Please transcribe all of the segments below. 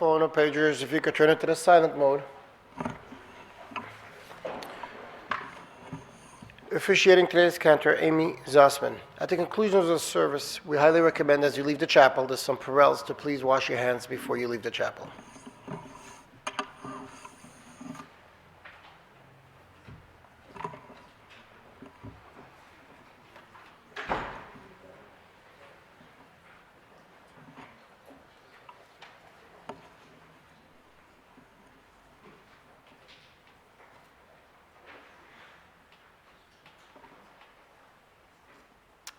phone or pagers, if you could turn it to the silent mode. Officiating today's cantor, Amy Zossman. At the conclusion of the service, we highly recommend as you leave the chapel, there's some Perels to please wash your hands before you leave the chapel.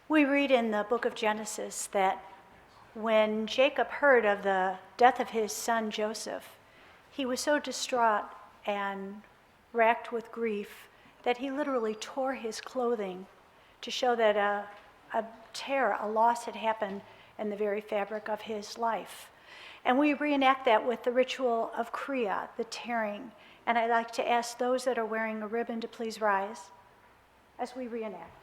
We read in the book of Genesis that when Jacob heard of the death of his son Joseph, he was so distraught and racked with grief that he literally tore his clothing to show that a loss had happened in the very fabric of his life. And we reenact that with the ritual of Kriya, the tearing. And I'd like to ask those that are wearing a ribbon to please rise as we reenact.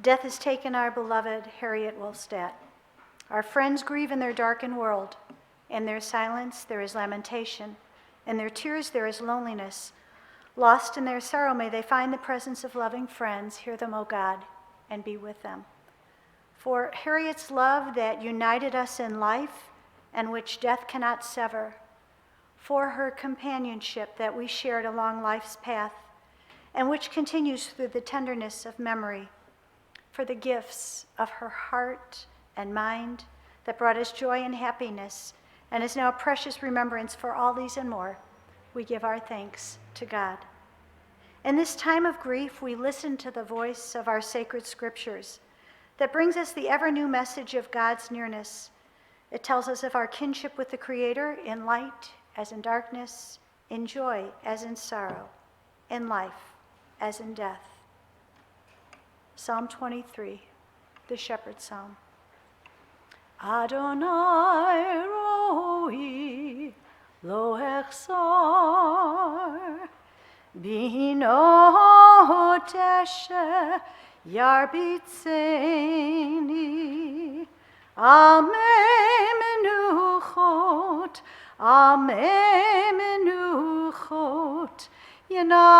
Death has taken our beloved Harriet Wulfstat. Our friends grieve in their darkened world. In their silence, there is lamentation. In their tears, there is loneliness. Lost in their sorrow, may they find the presence of loving friends. Hear them, O God, and be with them. For Harriet's love that united us in life and which death cannot sever. For her companionship that we shared along life's path and which continues through the tenderness of memory. For the gifts of her heart and mind that brought us joy and happiness, and is now a precious remembrance for all these and more, we give our thanks to God. In this time of grief, we listen to the voice of our sacred scriptures that brings us the ever-new message of God's nearness. It tells us of our kinship with the Creator in light as in darkness, in joy as in sorrow, in life as in death. Psalm 23, the Shepherd's Psalm. Adonai roi lo echsar, bino teshe yarbitzeni, amei menuchot, yenaleni.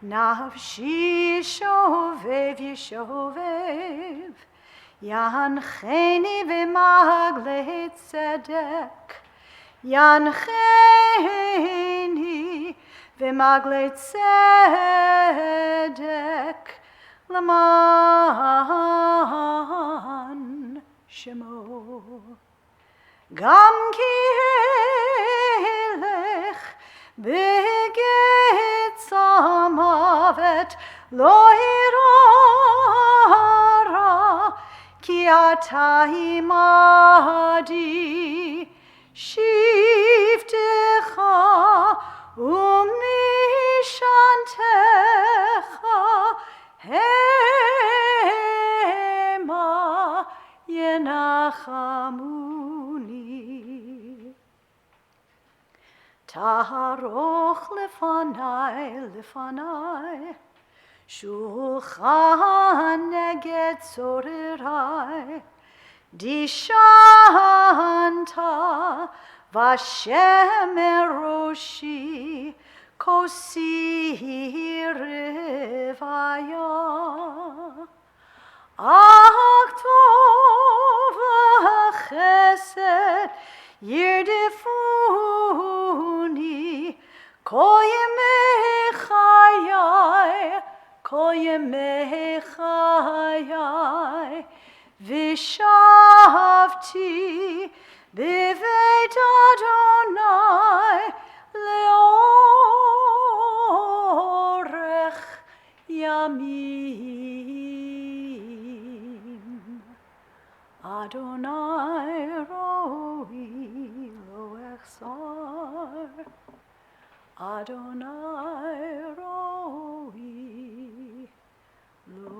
Nafshi shovev yeshovev, yancheni v'magle tzedek, yancheni v'magle tzedek, l'man shemo. Gam ki elech begetz amavet lo irara ki ata imadi shivtecha umishantecha hema yenachamuni. Taharoch lefanai, shulchan neged zorerai, dishanta vashem eroshi, kosi revaya. Ach tov chesed yirdefuni, kol yemei chayai, Vishavti beveit Adonai leorech yamim. Adonai roi lo echsar. Adonai roi lo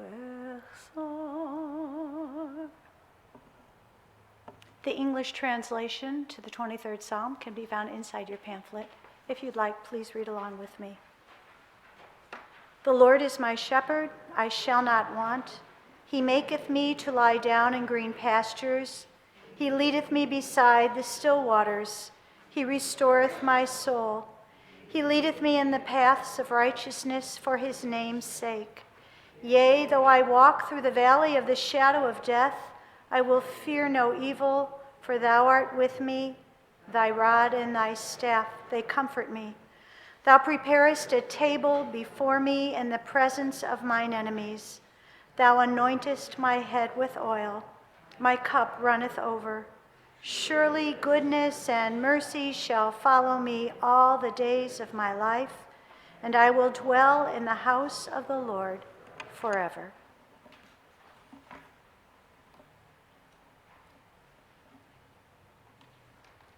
echsar. The English translation to the 23rd Psalm can be found inside your pamphlet. If you'd like, please read along with me. The Lord is my shepherd, I shall not want. He maketh me to lie down in green pastures. He leadeth me beside the still waters. He restoreth my soul. He leadeth me in the paths of righteousness for his name's sake. Yea, though I walk through the valley of the shadow of death, I will fear no evil, for thou art with me. Thy rod and thy staff, they comfort me. Thou preparest a table before me in the presence of mine enemies. Thou anointest my head with oil. My cup runneth over. Surely goodness and mercy shall follow me all the days of my life, and I will dwell in the house of the Lord forever.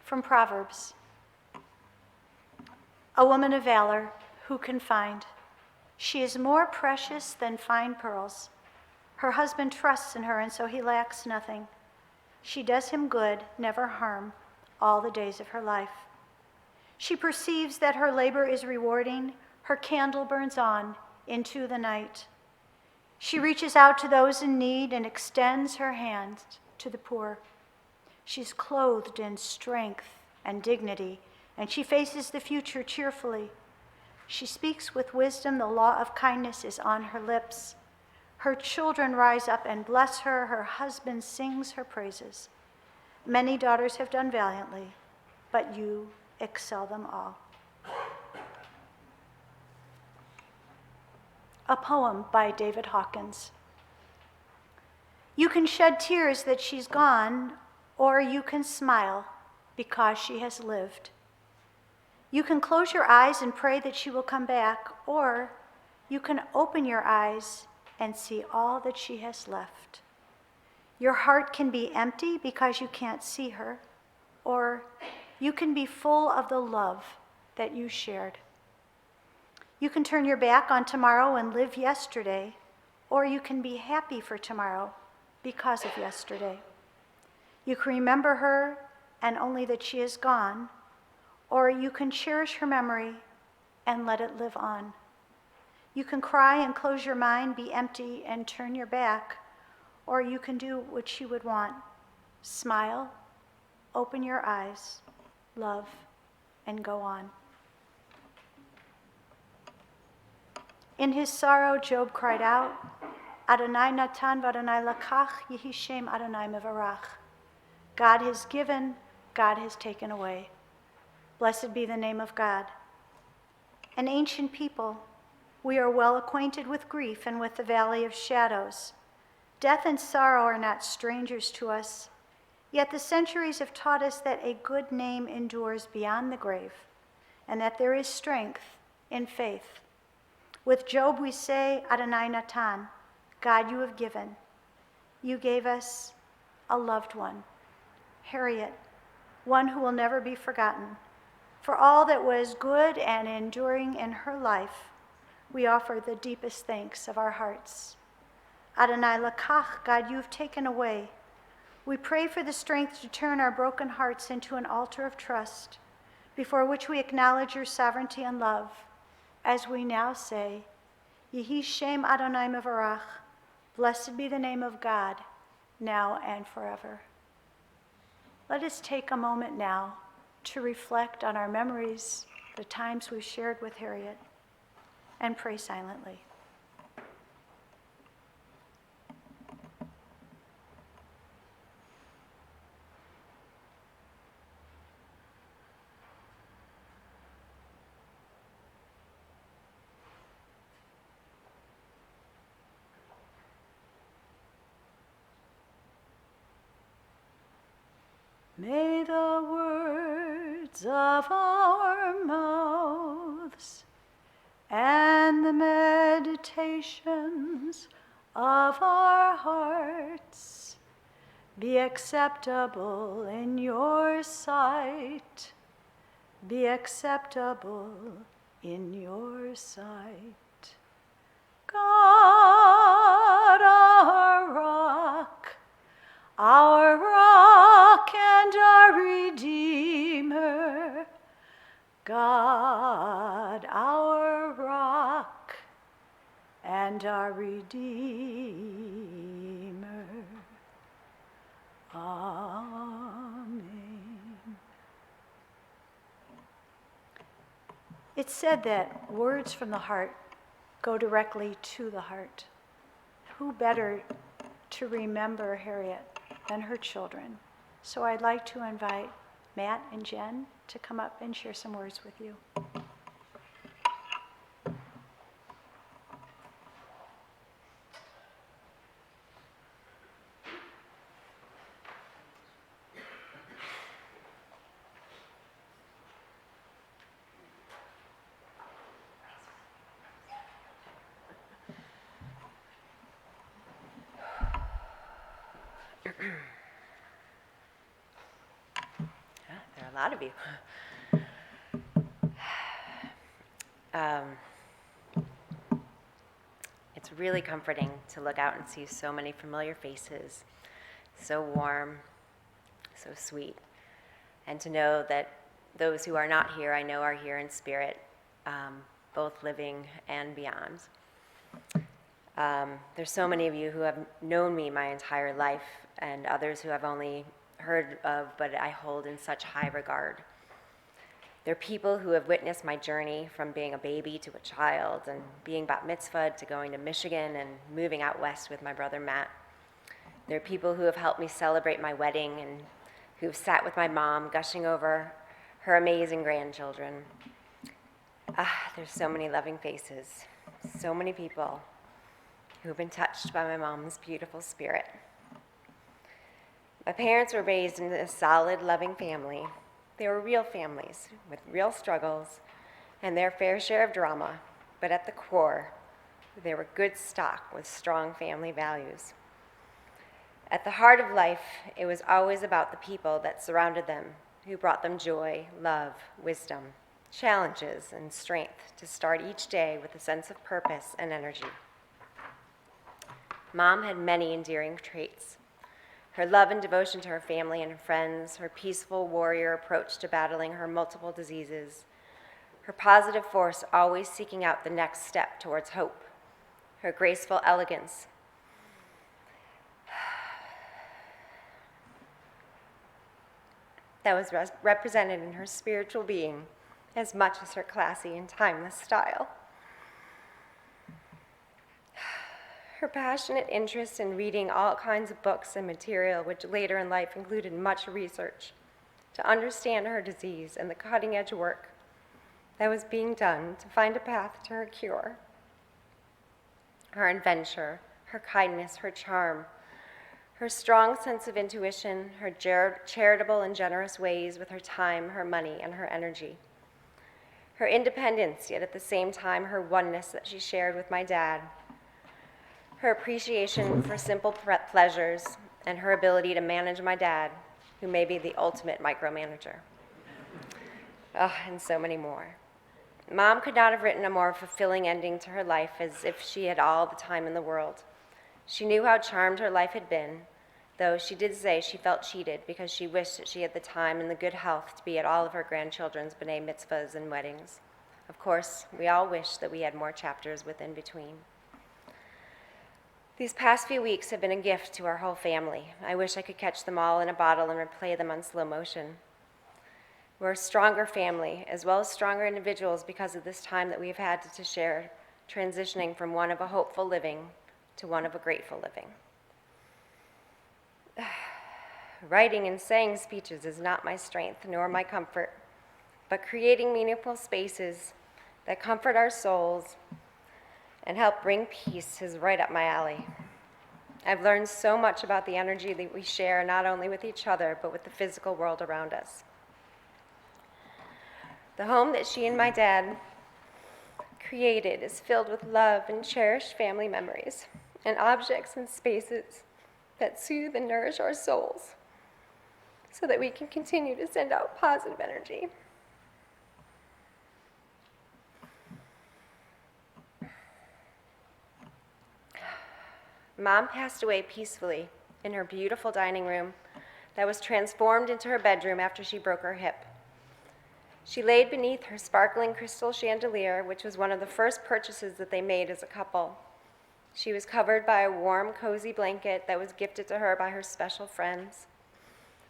From Proverbs. A woman of valor, who can find? She is more precious than fine pearls. Her husband trusts in her, and so he lacks nothing. She does him good, never harm, all the days of her life. She perceives that her labor is rewarding. Her candle burns on into the night. She reaches out to those in need and extends her hand to the poor. She's clothed in strength and dignity, and she faces the future cheerfully. She speaks with wisdom. The law of kindness is on her lips. Her children rise up and bless her. Her husband sings her praises. Many daughters have done valiantly, but you excel them all. A poem by David Hawkins. You can shed tears that she's gone, or you can smile because she has lived. You can close your eyes and pray that she will come back, or you can open your eyes and see all that she has left. Your heart can be empty because you can't see her, or you can be full of the love that you shared. You can turn your back on tomorrow and live yesterday, or you can be happy for tomorrow because of yesterday. You can remember her and only that she is gone, or you can cherish her memory and let it live on. You can cry and close your mind, be empty and turn your back, or you can do what she would want. Smile, open your eyes, love, and go on. In his sorrow, Job cried out, Adonai natan v'Adonai lakach, yehi shem Adonai mevarach. God has given, God has taken away. Blessed be the name of God. An ancient people, we are well acquainted with grief and with the valley of shadows. Death and sorrow are not strangers to us, yet the centuries have taught us that a good name endures beyond the grave, and that there is strength in faith. With Job we say, Adonai natan, God you have given. You gave us a loved one, Harriet, one who will never be forgotten. For all that was good and enduring in her life, we offer the deepest thanks of our hearts. Adonai lakach, God you have taken away. We pray for the strength to turn our broken hearts into an altar of trust, before which we acknowledge your sovereignty and love, as we now say, Yehi Shem Adonai Mevarach, blessed be the name of God, now and forever. Let us take a moment now to reflect on our memories, the times we shared with Harriet, and pray silently. words of our mouths and the meditations of our hearts be acceptable in your sight, be acceptable in your sight. God, our rock and our Redeemer, God, our rock and our Redeemer. Amen. It's said that words from the heart go directly to the heart. Who better to remember Harriet than her children? So I'd like to invite Matt and Jen to come up and share some words with you. There are a lot of you. It's really comforting to look out and see so many familiar faces, so warm, so sweet, and to know that those who are not here, I know are here in spirit, both living and beyond. There's so many of you who have known me my entire life, and others who I've only heard of, but I hold in such high regard. They're people who have witnessed my journey from being a baby to a child, and being bat mitzvahed to going to Michigan and moving out west with my brother Matt. They're people who have helped me celebrate my wedding and who've sat with my mom gushing over her amazing grandchildren. There's so many loving faces, so many people who've been touched by my mom's beautiful spirit. My parents were raised in a solid, loving family. They were real families with real struggles and their fair share of drama, but at the core, they were good stock with strong family values. At the heart of life, it was always about the people that surrounded them, who brought them joy, love, wisdom, challenges, and strength to start each day with a sense of purpose and energy. Mom had many endearing traits. Her love and devotion to her family and friends, her peaceful warrior approach to battling her multiple diseases, her positive force always seeking out the next step towards hope, her graceful elegance. That was represented in her spiritual being as much as her classy and timeless style. Her passionate interest in reading all kinds of books and material, which later in life included much research, to understand her disease and the cutting-edge work that was being done to find a path to her cure. Her adventure, her kindness, her charm, her strong sense of intuition, her charitable and generous ways with her time, her money, and her energy. Her independence, yet at the same time her oneness that she shared with my dad. Her appreciation for simple pleasures, and her ability to manage my dad, who may be the ultimate micromanager. And so many more. Mom could not have written a more fulfilling ending to her life, as if she had all the time in the world. She knew how charmed her life had been, though she did say she felt cheated because she wished that she had the time and the good health to be at all of her grandchildren's b'nai mitzvahs and weddings. Of course, we all wish that we had more chapters within between. These past few weeks have been a gift to our whole family. I wish I could catch them all in a bottle and replay them on slow motion. We're a stronger family, as well as stronger individuals because of this time that we've had to share, transitioning from one of a hopeful living to one of a grateful living. Writing and saying speeches is not my strength nor my comfort, but creating meaningful spaces that comfort our souls and help bring peace is right up my alley. I've learned so much about the energy that we share not only with each other, but with the physical world around us. The home that she and my dad created is filled with love and cherished family memories, and objects and spaces that soothe and nourish our souls so that we can continue to send out positive energy. Mom passed away peacefully in her beautiful dining room that was transformed into her bedroom after she broke her hip. She laid beneath her sparkling crystal chandelier, which was one of the first purchases that they made as a couple. She was covered by a warm, cozy blanket that was gifted to her by her special friends.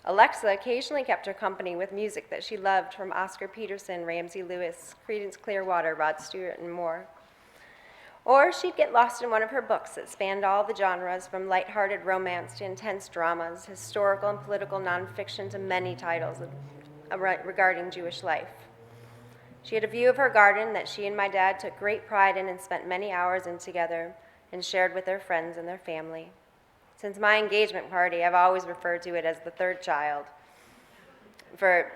Alexa occasionally kept her company with music that she loved from Oscar Peterson, Ramsey Lewis, Creedence Clearwater, Rod Stewart, and more. Or she'd get lost in one of her books that spanned all the genres, from lighthearted romance to intense dramas, historical and political nonfiction to many titles regarding Jewish life. She had a view of her garden that she and my dad took great pride in and spent many hours in together and shared with their friends and their family. Since my engagement party, I've always referred to it as the third child, for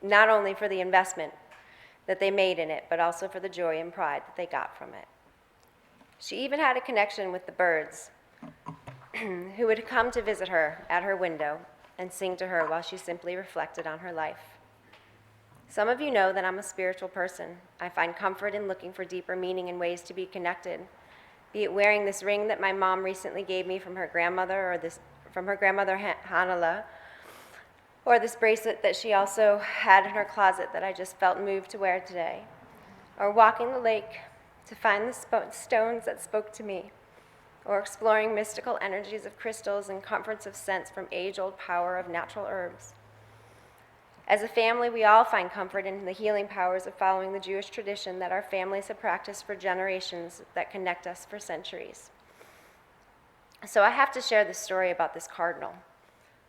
not only for the investment that they made in it, but also for the joy and pride that they got from it. She even had a connection with the birds who would come to visit her at her window and sing to her while she simply reflected on her life. Some of you know that I'm a spiritual person. I find comfort in looking for deeper meaning and ways to be connected, be it wearing this ring that my mom recently gave me from her grandmother, or from her grandmother Hanala, or this bracelet that she also had in her closet that I just felt moved to wear today, or walking the lake to find the stones that spoke to me, or exploring mystical energies of crystals and comforts of scents from age-old power of natural herbs. As a family, we all find comfort in the healing powers of following the Jewish tradition that our families have practiced for generations that connect us for centuries. So I have to share this story about this cardinal.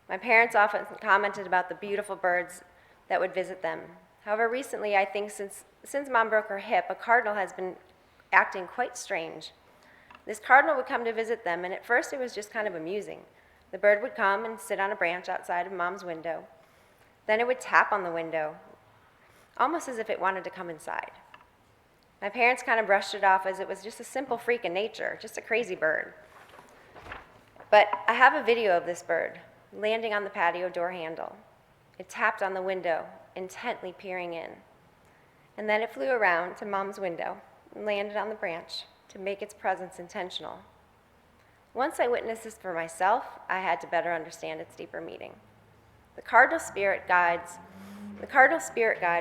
My parents often commented about the beautiful birds that would visit them. However, recently, I think since Mom broke her hip, a cardinal has been acting quite strange. This cardinal would come to visit them, and at first it was just kind of amusing. The bird would come and sit on a branch outside of Mom's window. Then it would tap on the window, almost as if it wanted to come inside. My parents kind of brushed it off as it was just a simple freak of nature, just a crazy bird. But I have a video of this bird landing on the patio door handle. It tapped on the window, intently peering in. And then it flew around to Mom's window and landed on the branch to make its presence intentional. Once I witnessed this for myself, I had to better understand its deeper meaning. The Cardinal Spirit Guide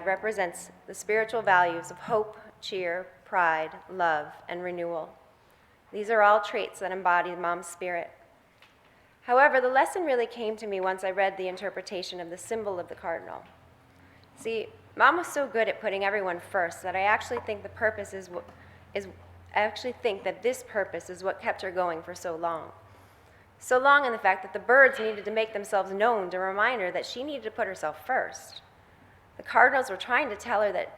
represents the spiritual values of hope, cheer, pride, love, and renewal. These are all traits that embody Mom's spirit. However, the lesson really came to me once I read the interpretation of the symbol of the cardinal. See, Mom was so good at putting everyone first that I actually think this purpose is what kept her going for so long. So long in the fact that the birds needed to make themselves known to remind her that she needed to put herself first. The cardinals were trying to tell her that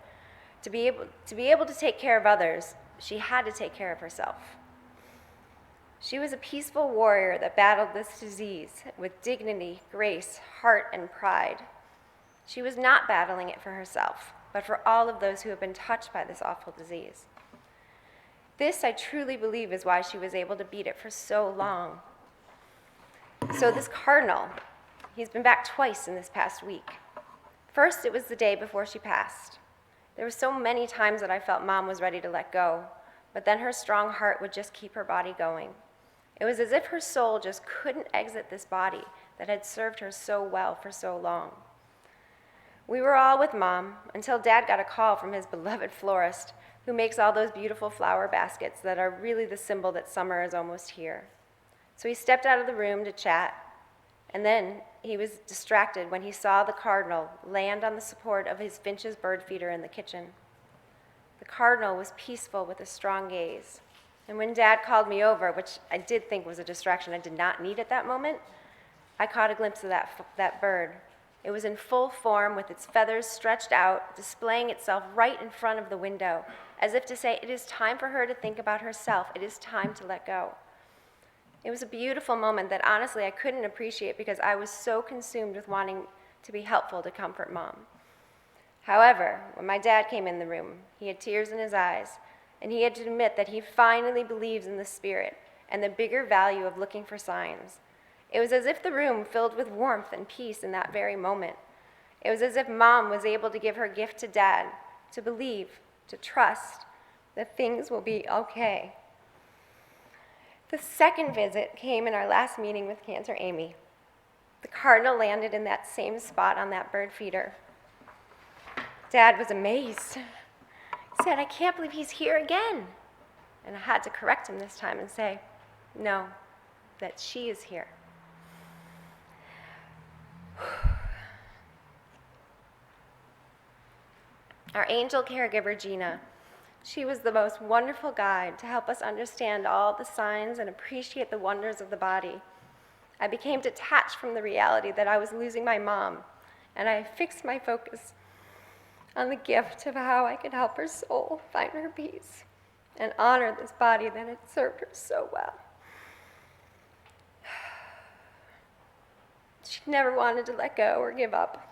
to be able to take care of others, she had to take care of herself. She was a peaceful warrior that battled this disease with dignity, grace, heart, and pride. She was not battling it for herself, but for all of those who have been touched by this awful disease. This, I truly believe, is why she was able to beat it for so long. So this cardinal, he's been back twice in this past week. First, it was the day before she passed. There were so many times that I felt Mom was ready to let go, but then her strong heart would just keep her body going. It was as if her soul just couldn't exit this body that had served her so well for so long. We were all with Mom until Dad got a call from his beloved florist, who makes all those beautiful flower baskets that are really the symbol that summer is almost here. So he stepped out of the room to chat, and then he was distracted when he saw the cardinal land on the support of his Finch's bird feeder in the kitchen. The cardinal was peaceful with a strong gaze. And when Dad called me over, which I did think was a distraction I did not need at that moment, I caught a glimpse of that bird. It was in full form with its feathers stretched out, displaying itself right in front of the window, as if to say, it is time for her to think about herself. It is time to let go. It was a beautiful moment that honestly I couldn't appreciate because I was so consumed with wanting to be helpful to comfort Mom. However, when my dad came in the room, he had tears in his eyes, and he had to admit that he finally believes in the Spirit and the bigger value of looking for signs. It was as if the room filled with warmth and peace in that very moment. It was as if Mom was able to give her gift to Dad, to believe, to trust that things will be okay. The second visit came in our last meeting with Cantor Amy. The cardinal landed in that same spot on that bird feeder. Dad was amazed. He said, "I can't believe he's here again." And I had to correct him this time and say, "No, that she is here." Our angel caregiver, Gina, she was the most wonderful guide to help us understand all the signs and appreciate the wonders of the body. I became detached from the reality that I was losing my mom, and I fixed my focus on the gift of how I could help her soul find her peace and honor this body that had served her so well. She never wanted to let go or give up.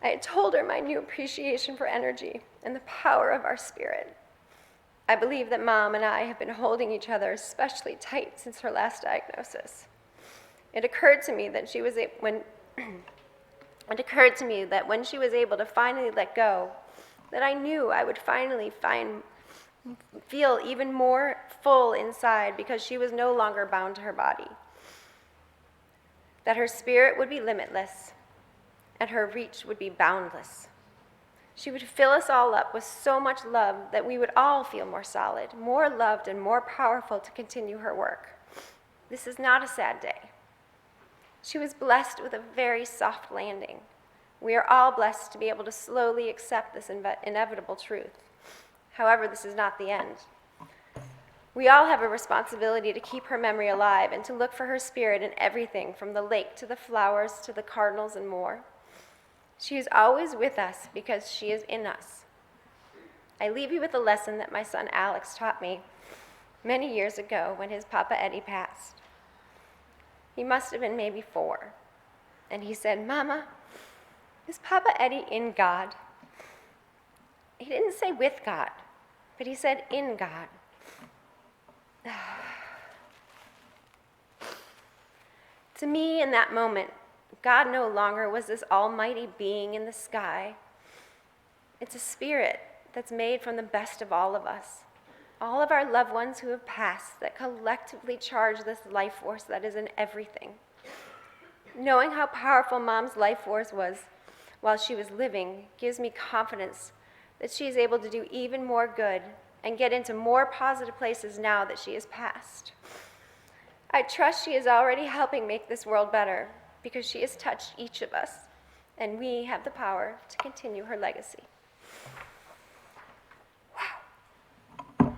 I had told her my new appreciation for energy and the power of our spirit. I believe that Mom and I have been holding each other especially tight since her last diagnosis. It occurred to me that when she was able to finally let go, that I knew I would finally feel even more full inside because she was no longer bound to her body. That her spirit would be limitless and her reach would be boundless. She would fill us all up with so much love that we would all feel more solid, more loved, and more powerful to continue her work. This is not a sad day. She was blessed with a very soft landing. We are all blessed to be able to slowly accept this inevitable truth. However, this is not the end. We all have a responsibility to keep her memory alive and to look for her spirit in everything from the lake to the flowers to the cardinals and more. She is always with us because she is in us. I leave you with a lesson that my son Alex taught me many years ago when his Papa Eddie passed. He must have been maybe 4. And he said, "Mama, is Papa Eddie in God?" He didn't say with God, but he said in God. To me, in that moment, God no longer was this almighty being in the sky. It's a spirit that's made from the best of all of us, all of our loved ones who have passed that collectively charge this life force that is in everything. Knowing how powerful Mom's life force was while she was living gives me confidence that she is able to do even more good and get into more positive places now that she has passed. I trust she is already helping make this world better because she has touched each of us, and we have the power to continue her legacy. Wow.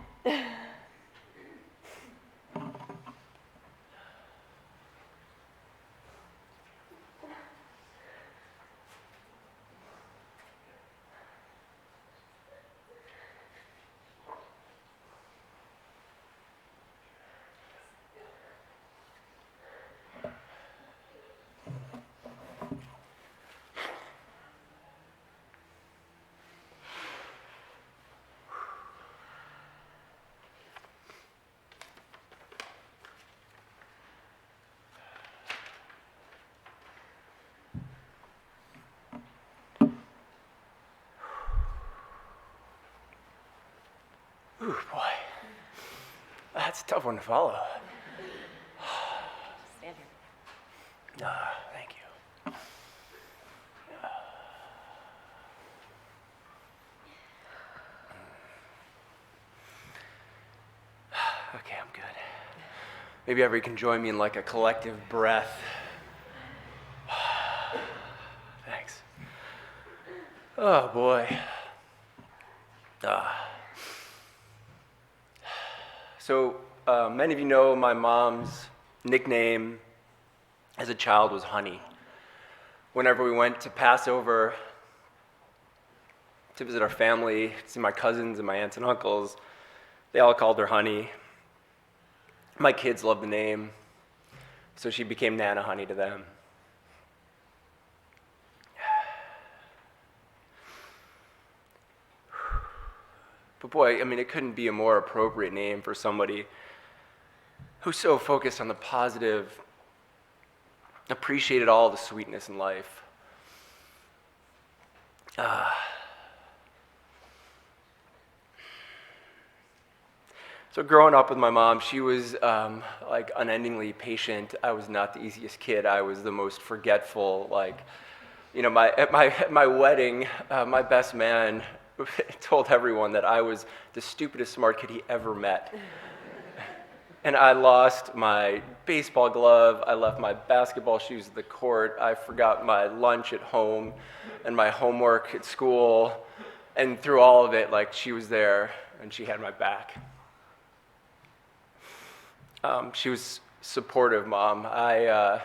Ooh, boy. That's a tough one to follow. Stand here. Thank you. Okay, I'm good. Maybe everybody can join me in like a collective breath. Thanks. Oh, boy. So, many of you know my mom's nickname as a child was Honey. Whenever we went to Passover to visit our family, to see my cousins and my aunts and uncles, they all called her Honey. My kids loved the name, so she became Nana Honey to them. But boy, I mean, it couldn't be a more appropriate name for somebody who's so focused on the positive, appreciated all the sweetness in life. So growing up with my mom, she was like unendingly patient. I was not the easiest kid. I was the most forgetful. Like, you know, at my wedding, my best man told everyone that I was the stupidest smart kid he ever met. And I lost my baseball glove, I left my basketball shoes at the court, I forgot my lunch at home and my homework at school. And through all of it, like, she was there and she had my back. She was supportive mom. I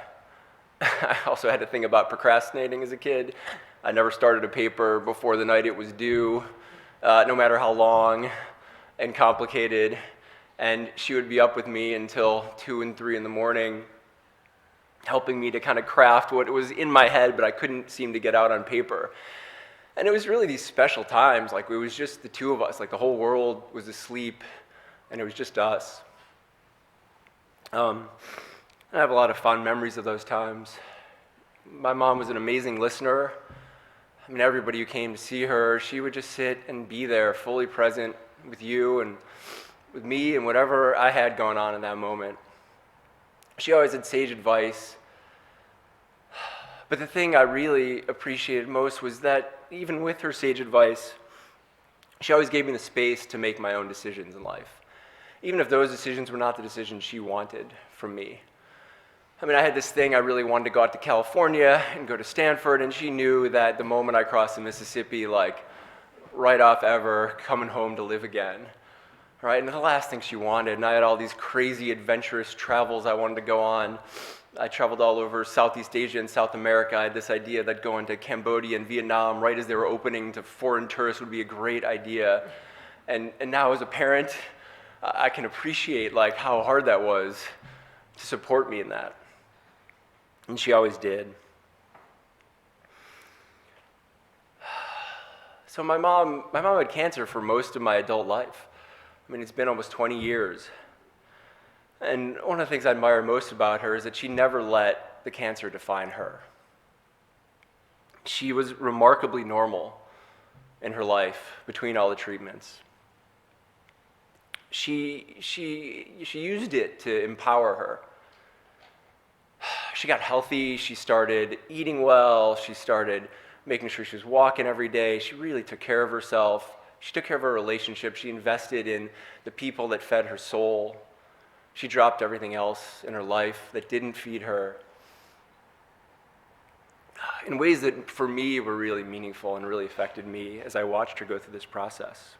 also had to think about procrastinating as a kid. I never started a paper before the night it was due, no matter how long and complicated. And she would be up with me until 2 and 3 in the morning, helping me to kind of craft what was in my head, but I couldn't seem to get out on paper. And it was really these special times, like it was just the two of us, like the whole world was asleep, and it was just us. I have a lot of fond memories of those times. My mom was an amazing listener. I mean, everybody who came to see her, she would just sit and be there, fully present with you and with me and whatever I had going on in that moment. She always had sage advice. But the thing I really appreciated most was that even with her sage advice, she always gave me the space to make my own decisions in life, even if those decisions were not the decisions she wanted from me. I mean, I had this thing, I really wanted to go out to California and go to Stanford, and she knew that the moment I crossed the Mississippi, like, right off ever, coming home to live again, right? And the last thing she wanted, and I had all these crazy adventurous travels I wanted to go on. I traveled all over Southeast Asia and South America. I had this idea that going to Cambodia and Vietnam right as they were opening to foreign tourists would be a great idea. And now as a parent, I can appreciate like how hard that was to support me in that. And she always did. So my mom had cancer for most of my adult life. I mean, it's been almost 20 years. And one of the things I admire most about her is that she never let the cancer define her. She was remarkably normal in her life between all the treatments. She used it to empower her. She got healthy, she started eating well, she started making sure she was walking every day. She really took care of herself. She took care of her relationship. She invested in the people that fed her soul. She dropped everything else in her life that didn't feed her in ways that for me were really meaningful and really affected me as I watched her go through this process.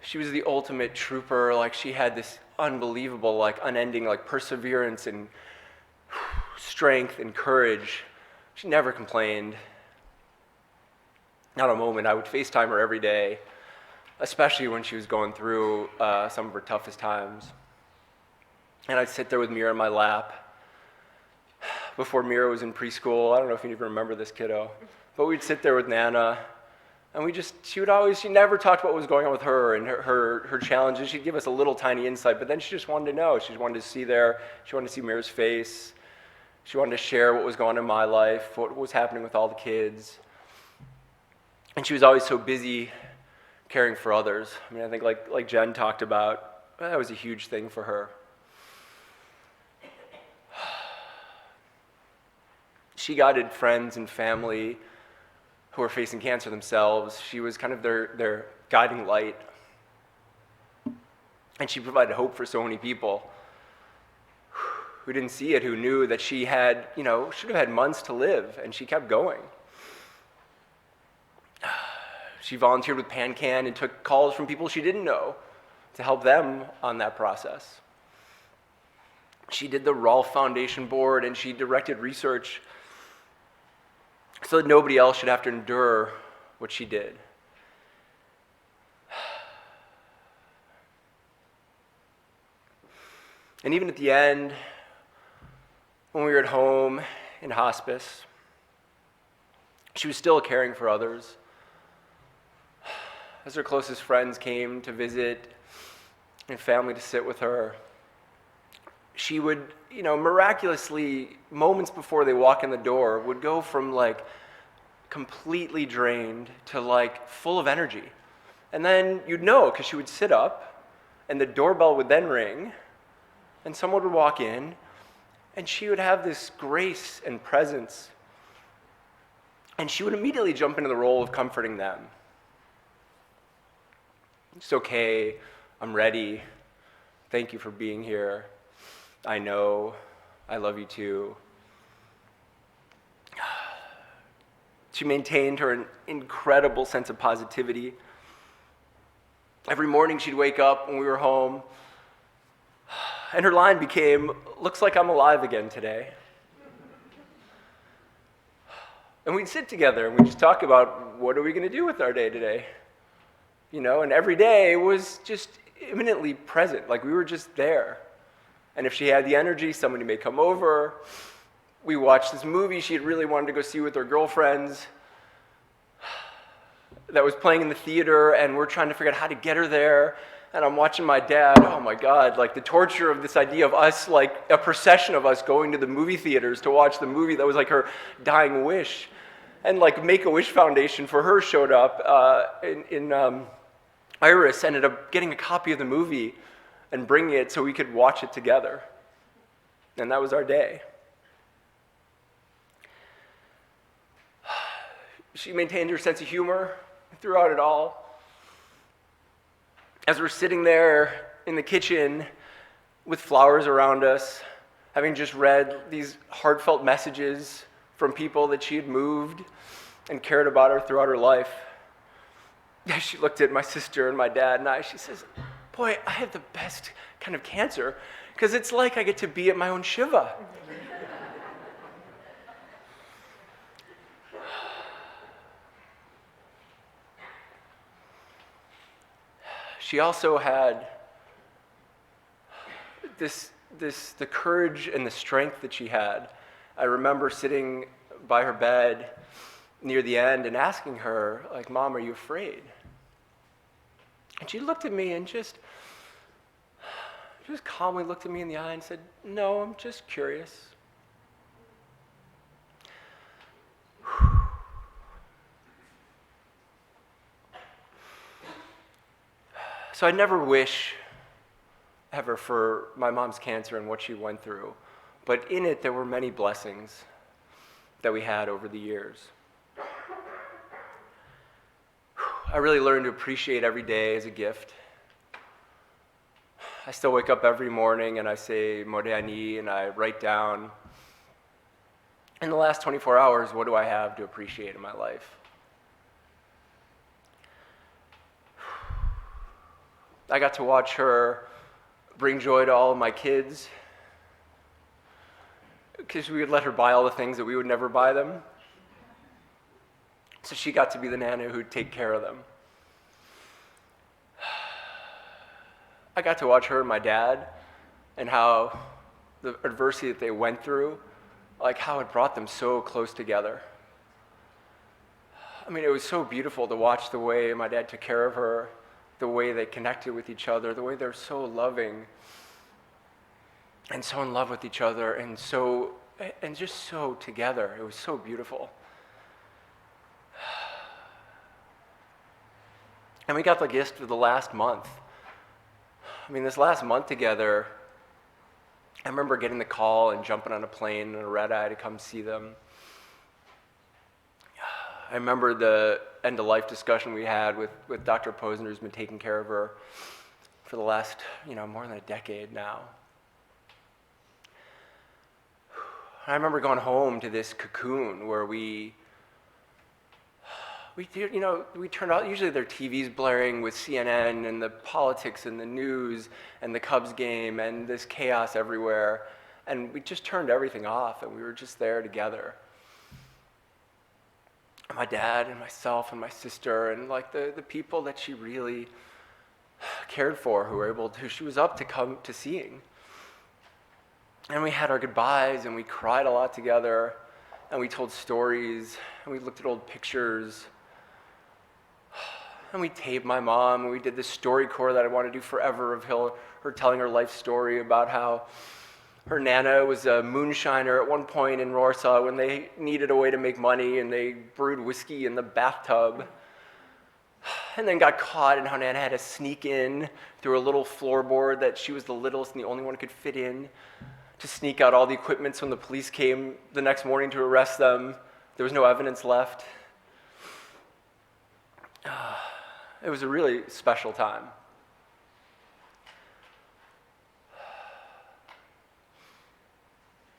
She was the ultimate trooper. Like, she had this unbelievable, like, unending, like, perseverance and strength and courage. She never complained. Not a moment. I would FaceTime her every day, especially when she was going through some of her toughest times. And I'd sit there with Mira in my lap. Before Mira was in preschool, I don't know if you even remember this kiddo, but we'd sit there with Nana, and she never talked about what was going on with her and her challenges. She'd give us a little tiny insight, but then she just wanted to know. She wanted to see she wanted to see Mira's face. She wanted to share what was going on in my life, what was happening with all the kids. And she was always so busy caring for others. I mean, I think like Jen talked about, that was a huge thing for her. She guided friends and family who were facing cancer themselves. She was kind of their guiding light. And she provided hope for so many people who didn't see it, who knew that she had, should have had months to live, and she kept going. She volunteered with PanCan and took calls from people she didn't know to help them on that process. She did the Rolf Foundation board, and she directed research so that nobody else should have to endure what she did. And even at the end, when we were at home in hospice, she was still caring for others. as her closest friends came to visit and family to sit with her, she would, miraculously, moments before they walk in the door, would go from like completely drained to like full of energy. And then you'd know because she would sit up and the doorbell would then ring and someone would walk in and she would have this grace and presence. And she would immediately jump into the role of comforting them. It's okay, I'm ready. Thank you for being here. I know, I love you too. She maintained her incredible sense of positivity. Every morning she'd wake up when we were home, and her line became, "Looks like I'm alive again today." And we'd sit together and we'd just talk about what are we going to do with our day today? And every day was just imminently present, like we were just there. And if she had the energy, somebody may come over. We watched this movie she had really wanted to go see with her girlfriends that was playing in the theater, and we're trying to figure out how to get her there. And I'm watching my dad, oh my God, like the torture of this idea of us, like a procession of us going to the movie theaters to watch the movie that was like her dying wish. And like Make-A-Wish Foundation for her showed up Iris ended up getting a copy of the movie and bringing it so we could watch it together. And that was our day. She maintained her sense of humor throughout it all. As we're sitting there in the kitchen with flowers around us, having just read these heartfelt messages from people that she had moved and cared about her throughout her life, she looked at my sister and my dad and I, she says, "Boy, I have the best kind of cancer because it's like I get to be at my own Shiva." She also had the courage and the strength that she had. I remember sitting by her bed near the end and asking her, like, "Mom, are you afraid?" And she looked at me and just calmly looked at me in the eye and said, "No, I'm just curious." So I never wish ever for my mom's cancer and what she went through, but in it there were many blessings that we had over the years. I really learned to appreciate every day as a gift. I still wake up every morning and I say Modeh Ani and I write down, in the last 24 hours, what do I have to appreciate in my life? I got to watch her bring joy to all of my kids because we would let her buy all the things that we would never buy them. So she got to be the nana who'd take care of them. I got to watch her and my dad and how the adversity that they went through, like how it brought them so close together. I mean, it was so beautiful to watch the way my dad took care of her, the way they connected with each other, the way they're so loving and so in love with each other and just so together. It was so beautiful. And we got the gift of the last month. I mean, this last month together, I remember getting the call and jumping on a plane and a red-eye to come see them. I remember the end-of-life discussion we had with Dr. Posner, who's been taking care of her for the last, more than a decade now. I remember going home to this cocoon where we turned out, usually their TV's blaring with CNN and the politics and the news and the Cubs game and this chaos everywhere. And we just turned everything off and we were just there together. My dad and myself and my sister and like the people that she really cared for who she was up to come to seeing. And we had our goodbyes and we cried a lot together and we told stories and we looked at old pictures. And we taped my mom, and we did this story corps that I wanted to do forever of her telling her life story about how her Nana was a moonshiner at one point in Warsaw when they needed a way to make money, and they brewed whiskey in the bathtub. And then got caught, and how Nana had to sneak in through a little floorboard that she was the littlest and the only one who could fit in to sneak out all the equipment, so when the police came the next morning to arrest them, there was no evidence left. It was a really special time.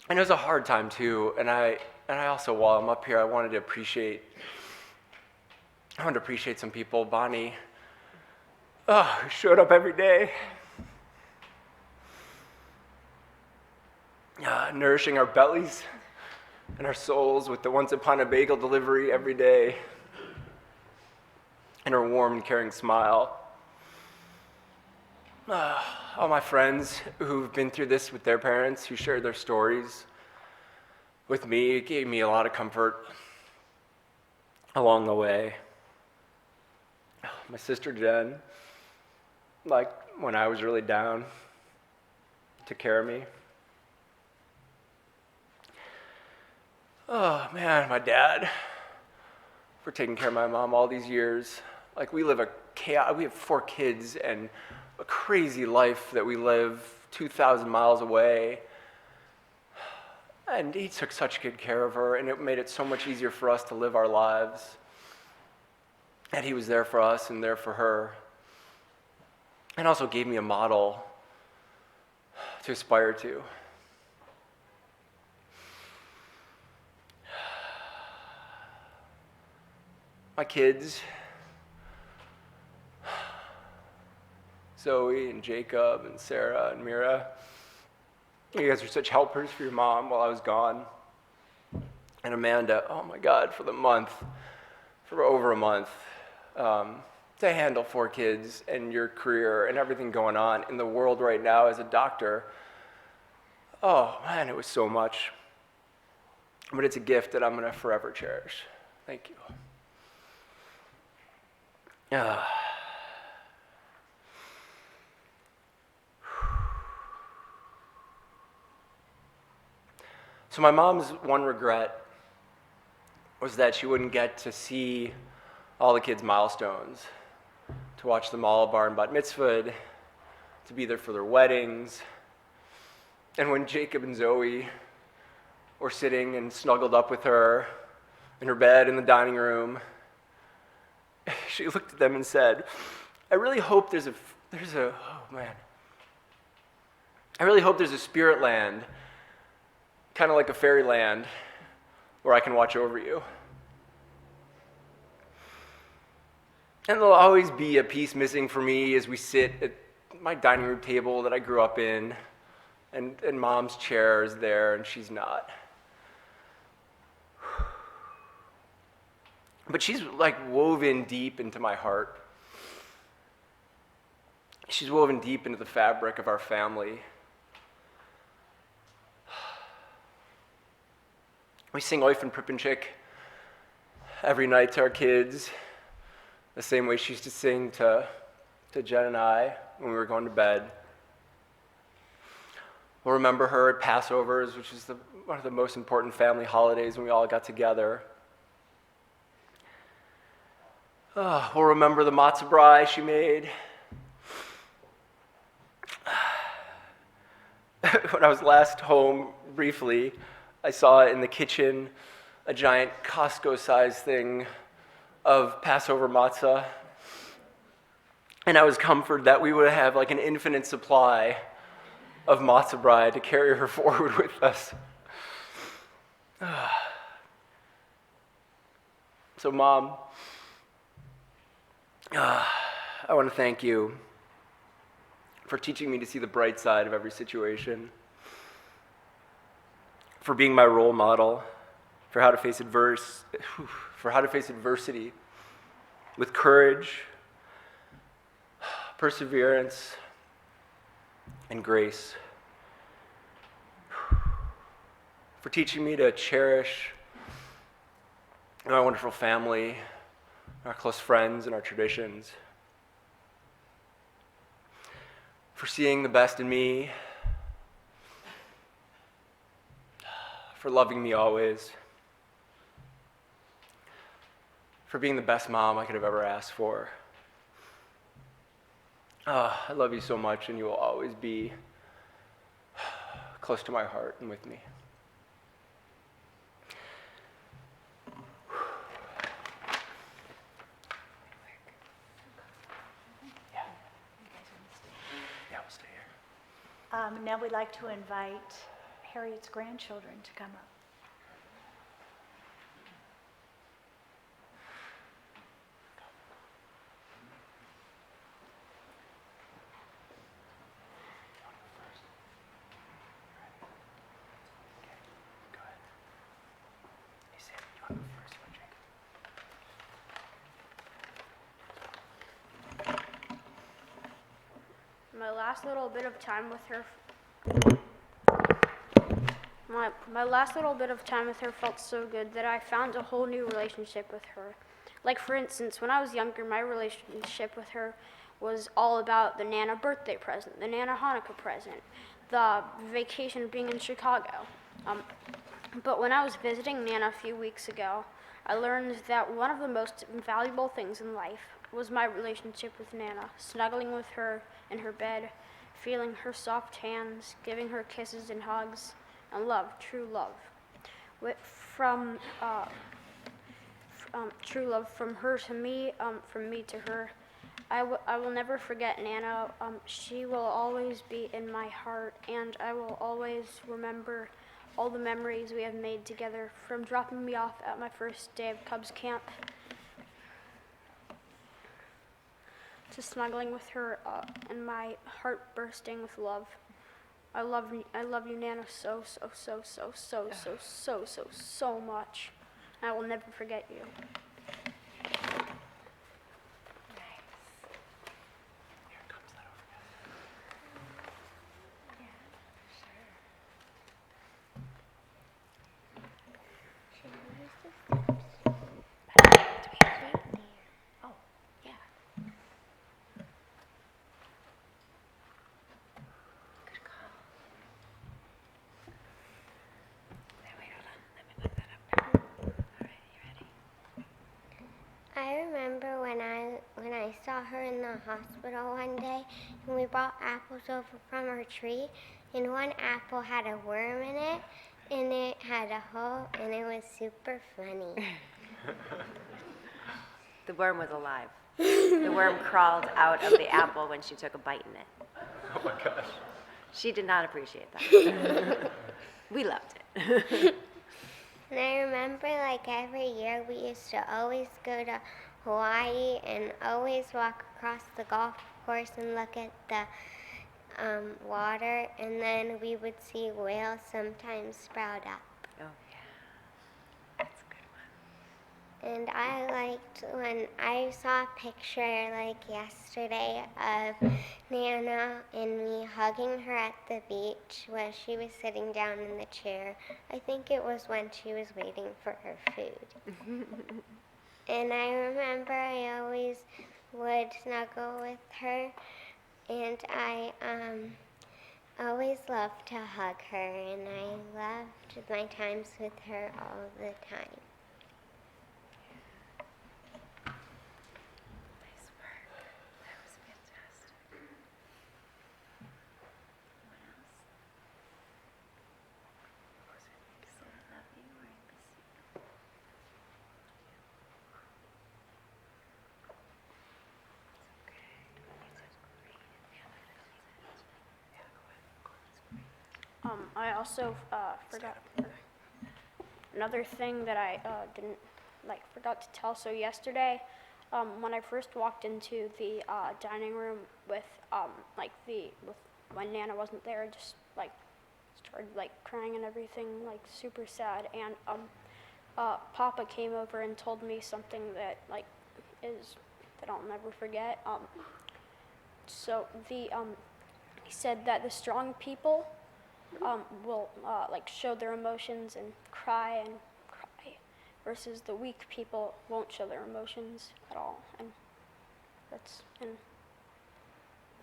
And it was a hard time too, and I also, while I'm up here, I wanted to appreciate some people. Bonnie, who showed up every day, nourishing our bellies and our souls with the once upon a bagel delivery every day, and her warm and caring smile. All my friends who've been through this with their parents, who shared their stories with me, it gave me a lot of comfort along the way. My sister Jen, like when I was really down, took care of me. Oh man, my dad, for taking care of my mom all these years. Like we have 4 kids and a crazy life that we live 2,000 miles away. And he took such good care of her, and it made it so much easier for us to live our lives. And he was there for us and there for her. And also gave me a model to aspire to. My kids, Zoe and Jacob and Sarah and Mira, you guys were such helpers for your mom while I was gone. And Amanda, oh my God, for over a month, to handle 4 kids and your career and everything going on in the world right now as a doctor. Oh man, it was so much. But it's a gift that I'm gonna forever cherish. Thank you. So my mom's one regret was that she wouldn't get to see all the kids' milestones, to watch them all bar and bat mitzvahed, to be there for their weddings. And when Jacob and Zoe were sitting and snuggled up with her in her bed in the dining room, she looked at them and said, I really hope there's a spirit land, kind of like a fairyland, where I can watch over you. And there'll always be a piece missing for me as we sit at my dining room table that I grew up in, and Mom's chair is there, and she's not. But she's like woven deep into my heart. She's woven deep into the fabric of our family. We sing Eufen Prippenchik every night to our kids, the same way she used to sing to Jen and I when we were going to bed. We'll remember her at Passovers, which is one of the most important family holidays when we all got together. We'll remember the matzah brai she made. When I was last home briefly, I saw in the kitchen a giant Costco-sized thing of Passover matzah. And I was comforted that we would have like an infinite supply of matzah brai to carry her forward with us. So Mom, I want to thank you for teaching me to see the bright side of every situation, for being my role model, for how to face adversity with courage, perseverance, and grace, for teaching me to cherish my wonderful family, our close friends and our traditions, for seeing the best in me, for loving me always, for being the best mom I could have ever asked for. I love you so much, and you will always be close to my heart and with me. Yeah, we'll stay here. Now we'd like to invite Harriet's grandchildren to come up. Go ahead. Hey, Sam, you want to go first? You want Jacob? My last little bit of time with her my last little bit of time with her felt so good that I found a whole new relationship with her. Like, for instance, when I was younger, my relationship with her was all about the Nana birthday present, the Nana Hanukkah present, the vacation being in Chicago. But when I was visiting Nana a few weeks ago, I learned that one of the most valuable things in life was my relationship with Nana, snuggling with her in her bed, feeling her soft hands, giving her kisses and hugs, and love, true love. True love from her to me, from me to her. I will never forget Nana. She will always be in my heart, and I will always remember all the memories we have made together, from dropping me off at my first day of Cubs camp to snuggling with her and my heart bursting with love. I love you, Nana, so much. I will never forget you. I remember when I saw her in the hospital one day, and we brought apples over from her tree, and one apple had a worm in it, and it had a hole, and it was super funny. The worm was alive. The worm crawled out of the apple when she took a bite in it. Oh my gosh. She did not appreciate that. We loved it. And I remember, like, every year we used to always go to Hawaii and always walk across the golf course and look at the water, and then we would see whales sometimes sprout up. Oh, yeah. That's a good one. And I liked when I saw a picture, like, yesterday of Nana and me hugging her at the beach while she was sitting down in the chair. I think it was when she was waiting for her food. And I remember I always would snuggle with her, and I always loved to hug her, and I loved my times with her all the time. Nice work. That was fantastic. What else? Was it you said I love you or I miss you? It's okay. It's great. Yeah, go ahead. I also forgot another thing that I forgot to tell. So yesterday, when I first walked into the dining room with when Nana wasn't there, I just started crying and everything, super sad. And Papa came over and told me something that that I'll never forget. He said that the strong people will show their emotions and cry versus the weak people won't show their emotions at all. And that's in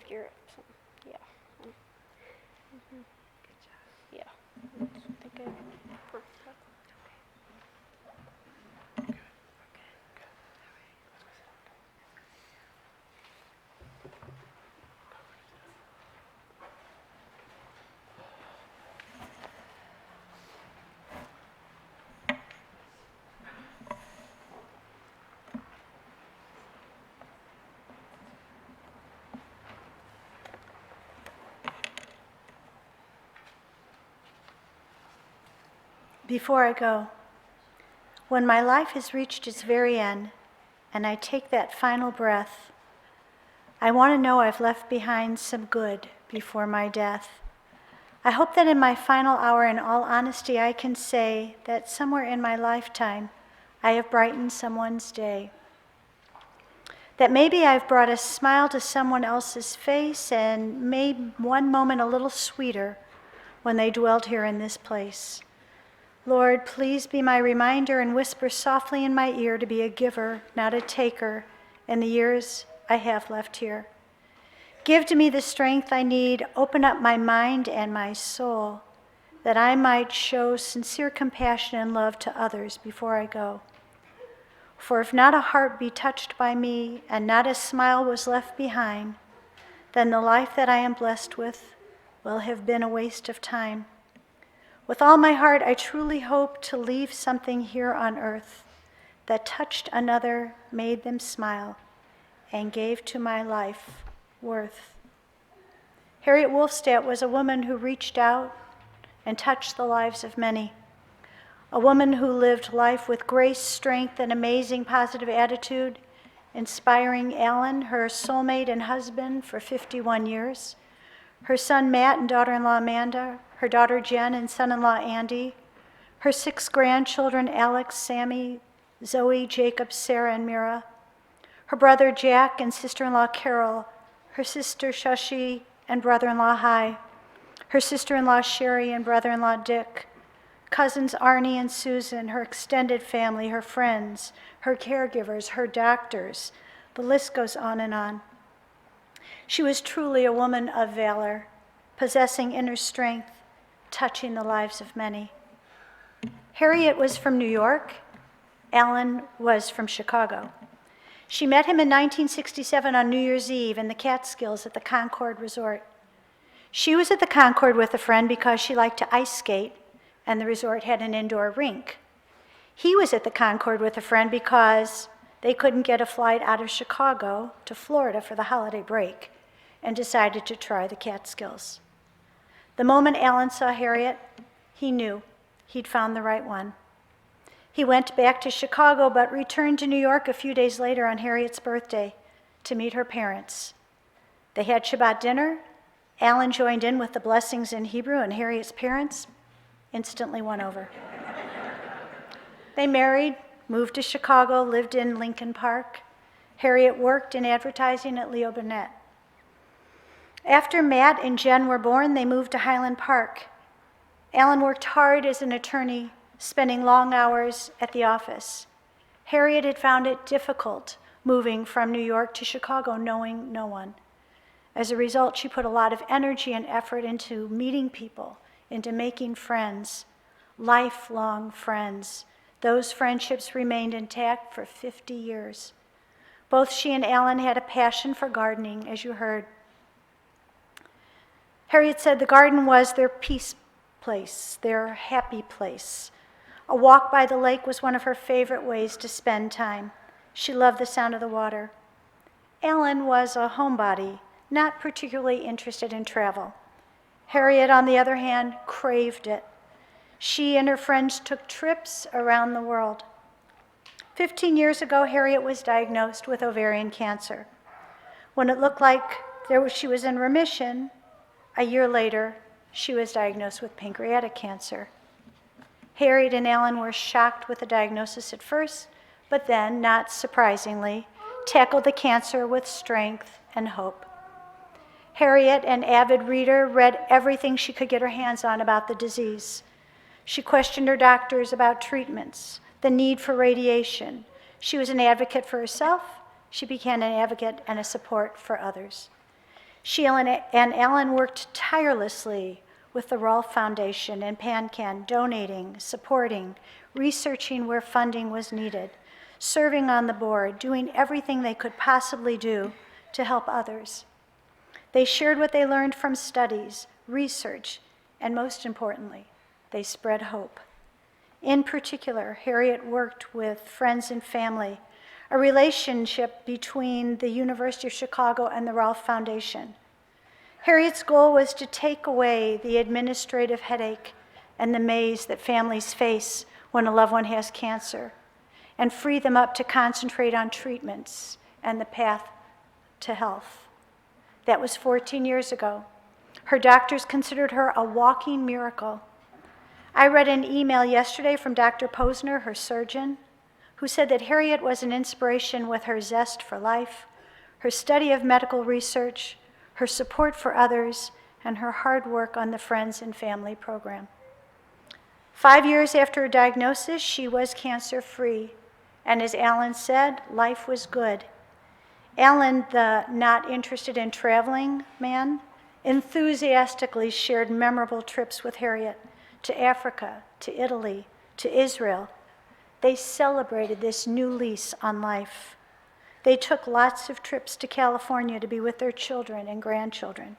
Europe. So, yeah. Yeah. I think Before I go, when my life has reached its very end and I take that final breath, I want to know I've left behind some good before my death. I hope that in my final hour, in all honesty, I can say that somewhere in my lifetime, I have brightened someone's day. That maybe I've brought a smile to someone else's face and made one moment a little sweeter when they dwelled here in this place. Lord, please be my reminder and whisper softly in my ear to be a giver, not a taker, in the years I have left here. Give to me the strength I need, open up my mind and my soul, that I might show sincere compassion and love to others before I go. For if not a heart be touched by me and not a smile was left behind, then the life that I am blessed with will have been a waste of time. With all my heart, I truly hope to leave something here on earth that touched another, made them smile, and gave to my life worth. Harriet Wulfstat was a woman who reached out and touched the lives of many. A woman who lived life with grace, strength, and amazing positive attitude, inspiring Alan, her soulmate and husband for 51 years, her son Matt and daughter-in-law Amanda, her daughter Jen and son-in-law Andy, her 6 grandchildren Alex, Sammy, Zoe, Jacob, Sarah, and Mira, her brother Jack and sister-in-law Carol, her sister Shashi and brother-in-law Hai, her sister-in-law Sherry and brother-in-law Dick, cousins Arnie and Susan, her extended family, her friends, her caregivers, her doctors. The list goes on and on. She was truly a woman of valor, possessing inner strength, touching the lives of many. Harriet was from New York. Alan was from Chicago. She met him in 1967 on New Year's Eve in the Catskills at the Concord Resort. She was at the Concord with a friend because she liked to ice skate, and the resort had an indoor rink. He was at the Concord with a friend because they couldn't get a flight out of Chicago to Florida for the holiday break and decided to try the Catskills. The moment Alan saw Harriet, he knew he'd found the right one. He went back to Chicago but returned to New York a few days later on Harriet's birthday to meet her parents. They had Shabbat dinner. Alan joined in with the blessings in Hebrew, and Harriet's parents instantly won over. They married, moved to Chicago, lived in Lincoln Park. Harriet worked in advertising at Leo Burnett. After Matt and Jen were born, they moved to Highland Park. Alan worked hard as an attorney, spending long hours at the office. Harriet had found it difficult moving from New York to Chicago, knowing no one. As a result, she put a lot of energy and effort into meeting people, into making friends, lifelong friends. Those friendships remained intact for 50 years. Both she and Alan had a passion for gardening, as you heard. Harriet said the garden was their peace place, their happy place. A walk by the lake was one of her favorite ways to spend time. She loved the sound of the water. Alan was a homebody, not particularly interested in travel. Harriet, on the other hand, craved it. She and her friends took trips around the world. 15 years ago, Harriet was diagnosed with ovarian cancer. When it looked like she was in remission, a year later, she was diagnosed with pancreatic cancer. Harriet and Alan were shocked with the diagnosis at first, but then, not surprisingly, tackled the cancer with strength and hope. Harriet, an avid reader, read everything she could get her hands on about the disease. She questioned her doctors about treatments, the need for radiation. She was an advocate for herself. She became an advocate and a support for others. She and Alan worked tirelessly with the Rolf Foundation and PanCan, donating, supporting, researching where funding was needed, serving on the board, doing everything they could possibly do to help others. They shared what they learned from studies, research, and most importantly, they spread hope. In particular, Harriet worked with friends and family, a relationship between the University of Chicago and the Rolf Foundation. Harriet's goal was to take away the administrative headache and the maze that families face when a loved one has cancer, and free them up to concentrate on treatments and the path to health. That was 14 years ago. Her doctors considered her a walking miracle. I read an email yesterday from Dr. Posner, her surgeon, who said that Harriet was an inspiration with her zest for life, her study of medical research, her support for others, and her hard work on the Friends and Family program. 5 years after her diagnosis, she was cancer-free, and as Alan said, life was good. Alan, the not interested in traveling man, enthusiastically shared memorable trips with Harriet to Africa, to Italy, to Israel. They celebrated this new lease on life. They took lots of trips to California to be with their children and grandchildren,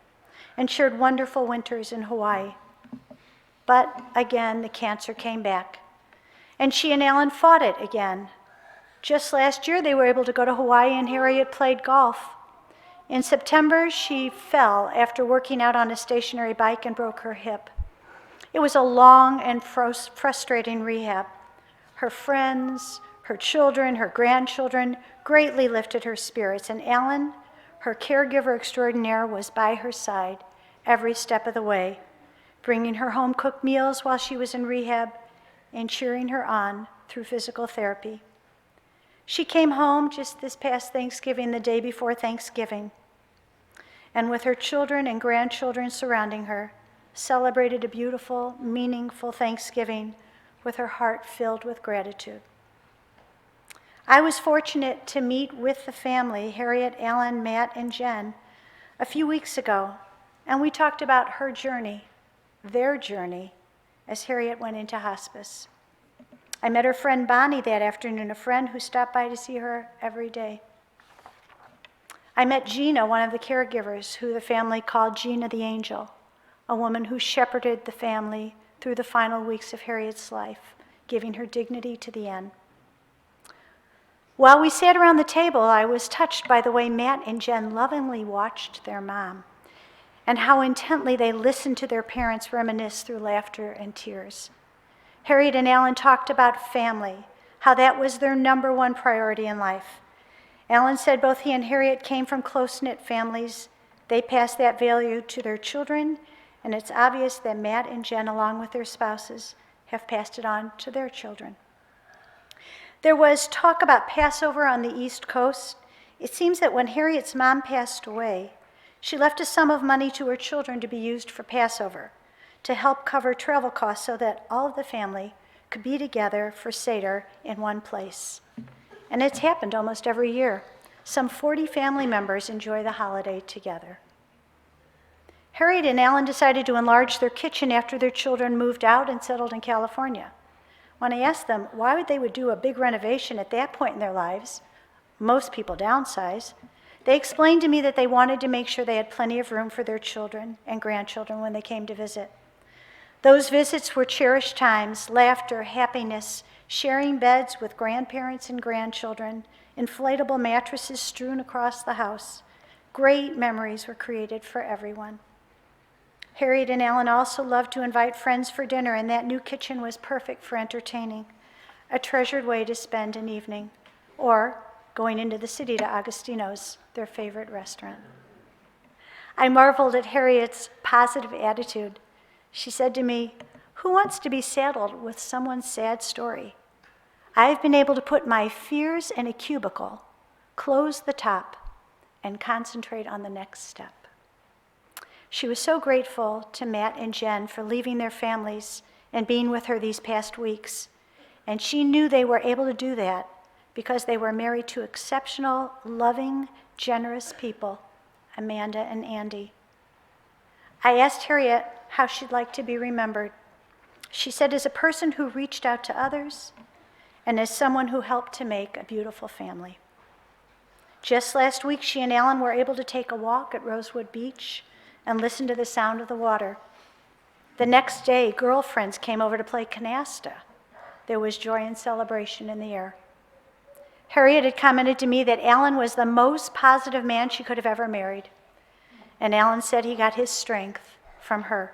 and shared wonderful winters in Hawaii. But again, the cancer came back, and she and Alan fought it again. Just last year, they were able to go to Hawaii, and Harriet played golf. In September, she fell after working out on a stationary bike and broke her hip. It was a long and frustrating rehab. Her friends, her children, her grandchildren greatly lifted her spirits, and Alan, her caregiver extraordinaire, was by her side every step of the way, bringing her home-cooked meals while she was in rehab and cheering her on through physical therapy. She came home just this past Thanksgiving, the day before Thanksgiving, and with her children and grandchildren surrounding her, celebrated a beautiful, meaningful Thanksgiving with her heart filled with gratitude. I was fortunate to meet with the family, Harriet, Alan, Matt, and Jen, a few weeks ago, and we talked about her journey, their journey, as Harriet went into hospice. I met her friend Bonnie that afternoon, a friend who stopped by to see her every day. I met Gina, one of the caregivers, who the family called Gina the Angel, a woman who shepherded the family through the final weeks of Harriet's life, giving her dignity to the end. While we sat around the table, I was touched by the way Matt and Jen lovingly watched their mom and how intently they listened to their parents reminisce through laughter and tears. Harriet and Alan talked about family, how that was their number one priority in life. Alan said both he and Harriet came from close-knit families. They passed that value to their children, and it's obvious that Matt and Jen, along with their spouses, have passed it on to their children. There was talk about Passover on the East Coast. It seems that when Harriet's mom passed away, she left a sum of money to her children to be used for Passover, to help cover travel costs so that all of the family could be together for Seder in one place. And it's happened almost every year. Some 40 family members enjoy the holiday together. Harriet and Alan decided to enlarge their kitchen after their children moved out and settled in California. When I asked them why they would do a big renovation at that point in their lives, most people downsize, they explained to me that they wanted to make sure they had plenty of room for their children and grandchildren when they came to visit. Those visits were cherished times, laughter, happiness, sharing beds with grandparents and grandchildren, inflatable mattresses strewn across the house. Great memories were created for everyone. Harriet and Alan also loved to invite friends for dinner, and that new kitchen was perfect for entertaining, a treasured way to spend an evening, or going into the city to Agostino's, their favorite restaurant. I marveled at Harriet's positive attitude. She said to me, "Who wants to be saddled with someone's sad story? I've been able to put my fears in a cubicle, close the top, and concentrate on the next step." She was so grateful to Matt and Jen for leaving their families and being with her these past weeks. And she knew they were able to do that because they were married to exceptional, loving, generous people, Amanda and Andy. I asked Harriet how she'd like to be remembered. She said, as a person who reached out to others and as someone who helped to make a beautiful family. Just last week, she and Alan were able to take a walk at Rosewood Beach and listen to the sound of the water. The next day, girlfriends came over to play canasta. There was joy and celebration in the air. Harriet had commented to me that Alan was the most positive man she could have ever married. And Alan said he got his strength from her.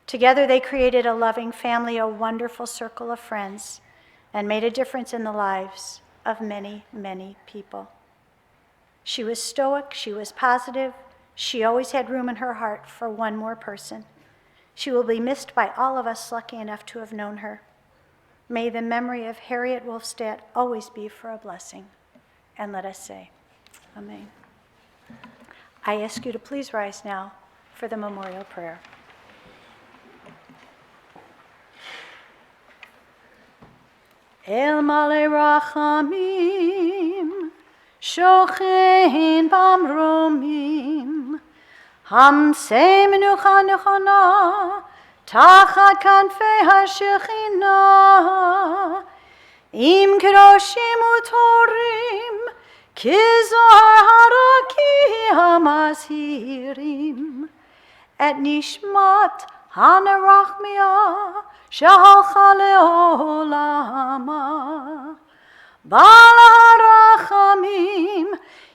Together, they created a loving family, a wonderful circle of friends, and made a difference in the lives of many, many people. She was stoic, she was positive, she always had room in her heart for one more person. She will be missed by all of us lucky enough to have known her. May the memory of Harriet Wulfstat always be for a blessing. And let us say, Amen. I ask you to please rise now for the memorial prayer. El male rachamim, shochein bamromim, hamsei menucha nechana, tachat kanfei hashechina, im kedoshim utorim, kizor haraki hamazhirim, et nishmat hanarachmia, שהלכה לעולמה. בעל הרחמים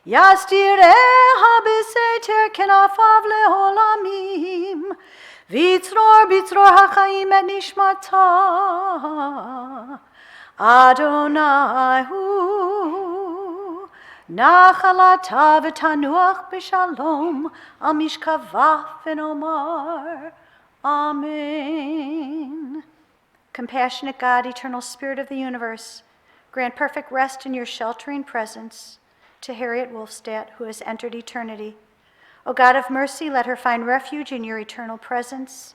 יסתיריה בסתר כנפיו לעולמים, ויצרור בצרור החיים את נשמתה. אדוני הוא נחלתה ותנוח בשלום על משכבה ונאמר Amen. Compassionate God, eternal Spirit of the universe, grant perfect rest in your sheltering presence to Harriet Wulfstat, who has entered eternity. O God of mercy, let her find refuge in your eternal presence.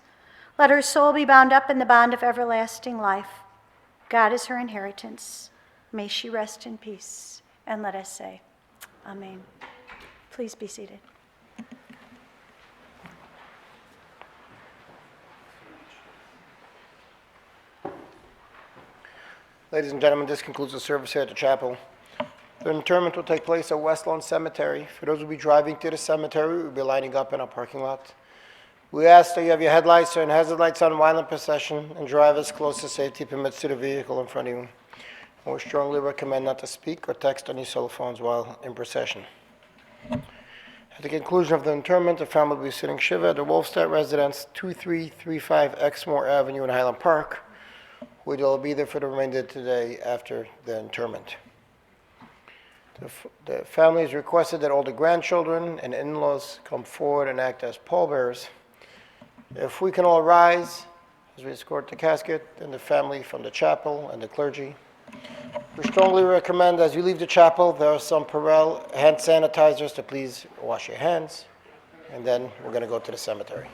Let her soul be bound up in the bond of everlasting life. God is her inheritance. May she rest in peace. And let us say, Amen. Please be seated. Ladies and gentlemen, this concludes the service here at the chapel. The interment will take place at West Lawn Cemetery. For those who will be driving to the cemetery, we'll be lining up in our parking lot. We ask that you have your headlights and hazard lights on while in procession and drive as close as safety permits to the vehicle in front of you. And we strongly recommend not to speak or text on your cell phones while in procession. At the conclusion of the interment, the family will be sitting Shiva at the Wulfstat residence, 2335 Exmoor Avenue in Highland Park, where they'll be there for the remainder of today after the interment. The family has requested that all the grandchildren and in-laws come forward and act as pallbearers. If we can all rise as we escort the casket and the family from the chapel and the clergy. We strongly recommend as you leave the chapel, there are some Perel hand sanitizers to please wash your hands. And then we're going to go to the cemetery.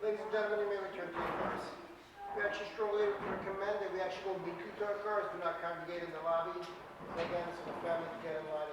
Ladies and gentlemen, you may return to your cars. We actually strongly recommend that we actually go between our cars, do not congregate in the lobby. And again, so the family can get in line.